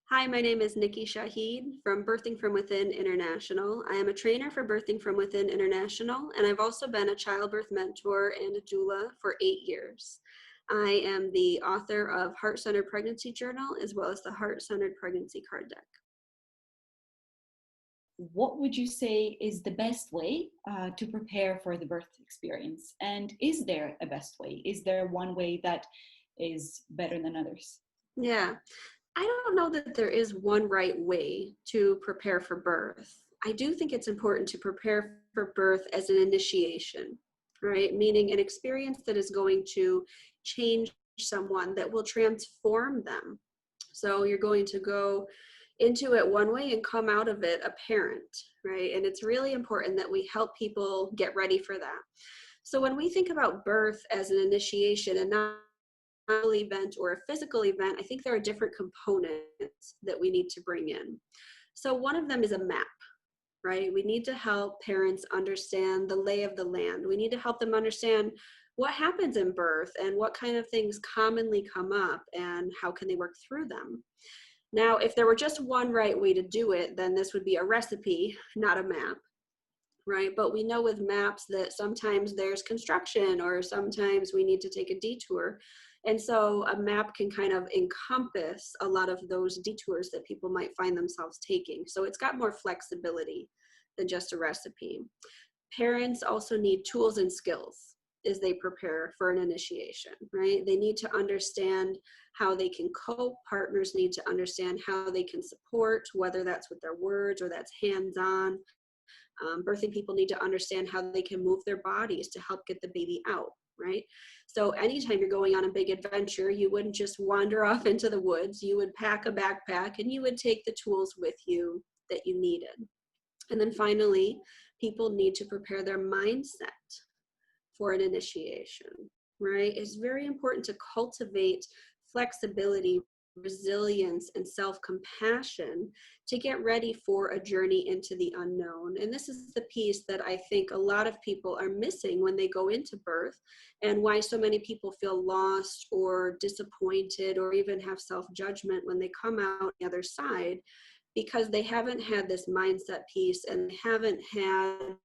Hi, my name is Nikki Shaheed from Birthing From Within International. I am a trainer for Birthing From Within International, and I've also been a childbirth mentor and a doula for 8 years. I am the author of Heart-Centered Pregnancy Journal, as well as the Heart-Centered Pregnancy Card Deck. What would you say is the best way to prepare for the birth experience? And is there a best way? Is there one way that is better than others? Yeah, I don't know that there is one right way to prepare for birth. I do think it's important to prepare for birth as an initiation, right? Meaning an experience that is going to change someone, that will transform them. So you're going to go into it one way and come out of it a parent, right? And it's really important that we help people get ready for that. So when we think about birth as an initiation and not event or a physical event, I think there are different components that we need to bring in. So one of them is a map, right? We need to help parents understand the lay of the land. We need to help them understand what happens in birth and what kind of things commonly come up and how can they work through them. Now, if there were just one right way to do it, then this would be a recipe, not a map, right? But we know with maps that sometimes there's construction or sometimes we need to take a detour. And so a map can kind of encompass a lot of those detours that people might find themselves taking. So it's got more flexibility than just a recipe. Parents also need tools and skills as they prepare for an initiation, right? They need to understand how they can cope. Partners need to understand how they can support, whether that's with their words or that's hands-on. Birthing people need to understand how they can move their bodies to help get the baby out, right? So anytime you're going on a big adventure, you wouldn't just wander off into the woods. You would pack a backpack and you would take the tools with you that you needed. And then finally, people need to prepare their mindset for an initiation, right? It's very important to cultivate flexibility, resilience, and self-compassion to get ready for a journey into the unknown. And this is the piece that I think a lot of people are missing when they go into birth, and why so many people feel lost or disappointed or even have self-judgment when they come out the other side, because they haven't had this mindset piece and haven't had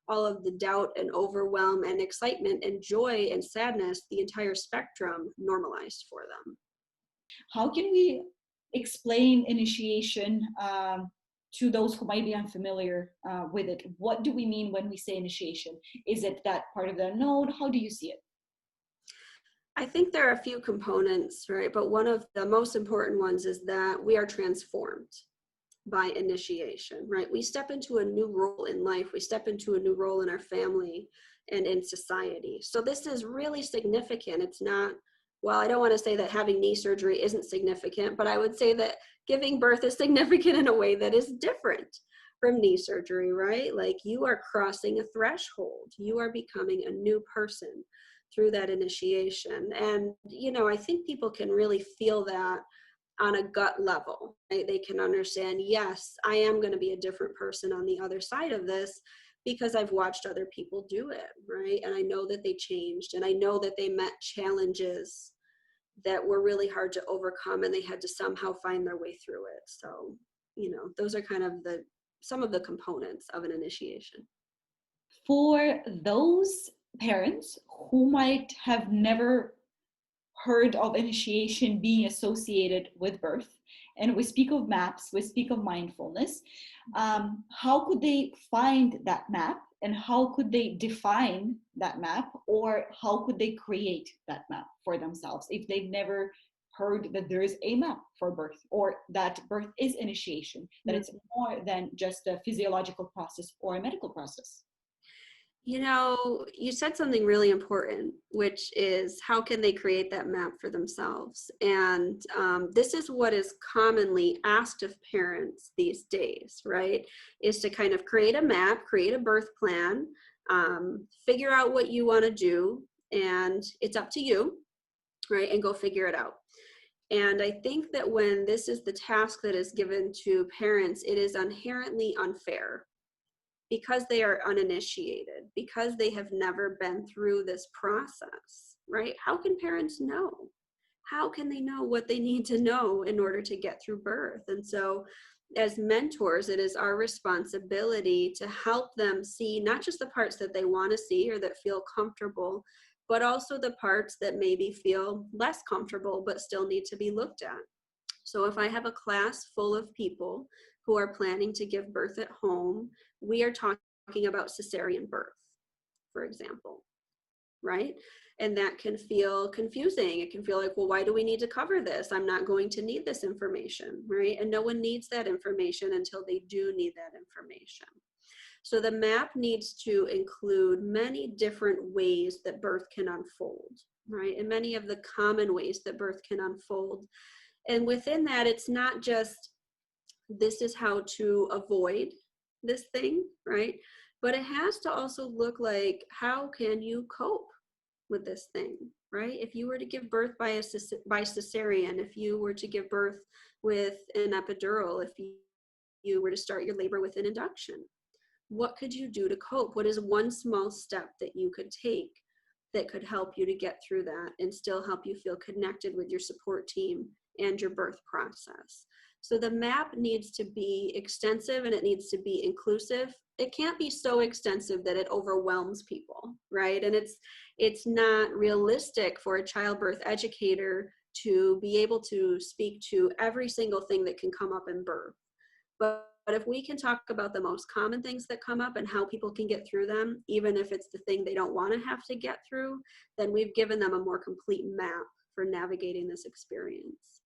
all of the doubt and overwhelm and excitement and joy and sadness, the entire spectrum, normalized for them. How can we explain initiation to those who might be unfamiliar with it? What do we mean when we say initiation? Is it that part of the unknown? How do you see it? I think there are a few components, right? But one of the most important ones is that we are transformed by initiation, right? We step into a new role in life. We step into a new role in our family and in society. So this is really significant. It's not, well, I don't want to say that having knee surgery isn't significant, but I would say that giving birth is significant in a way that is different from knee surgery, right? Like you are crossing a threshold. You are becoming a new person through that initiation. And, you know, I think people can really feel that on a gut level, right? They can understand, yes, I am going to be a different person on the other side of this because I've watched other people do it, right? And I know that they changed, and I know that they met challenges that were really hard to overcome, and they had to somehow find their way through it. So, you know, those are kind of some of the components of an initiation. For those parents who might have never heard of initiation being associated with birth, and we speak of maps, we speak of mindfulness, how could they find that map, and how could they define that map, or how could they create that map for themselves if they've never heard that there is a map for birth, or that birth is initiation, that it's more than just a physiological process or a medical process? You know, you said something really important, which is how can they create that map for themselves? And this is what is commonly asked of parents these days, right? Is to kind of create a map, create a birth plan, figure out what you want to do, and it's up to you, right? And go figure it out. And I think that when this is the task that is given to parents, it is inherently unfair, because they are uninitiated, because they have never been through this process, right? How can parents know? how can they know what they need to know in order to get through birth? And so as mentors, it is our responsibility to help them see not just the parts that they want to see or that feel comfortable, but also the parts that maybe feel less comfortable but still need to be looked at. So if I have a class full of people who are planning to give birth at home, we are talking about cesarean birth, for example, right? And that can feel confusing. It can feel like, well, why do we need to cover this? I'm not going to need this information, right? And no one needs that information until they do need that information. So the map needs to include many different ways that birth can unfold, right? And many of the common ways that birth can unfold. And within that, it's not just this is how to avoid this thing, right? But it has to also look like, how can you cope with this thing, right? If you were to give birth by cesarean, if you were to give birth with an epidural, if you were to start your labor with an induction, what could you do to cope? What is one small step that you could take that could help you to get through that and still help you feel connected with your support team and your birth process? So the map needs to be extensive and it needs to be inclusive. It can't be so extensive that it overwhelms people, right? And it's not realistic for a childbirth educator to be able to speak to every single thing that can come up in birth. But if we can talk about the most common things that come up and how people can get through them, even if it's the thing they don't want to have to get through, then we've given them a more complete map for navigating this experience.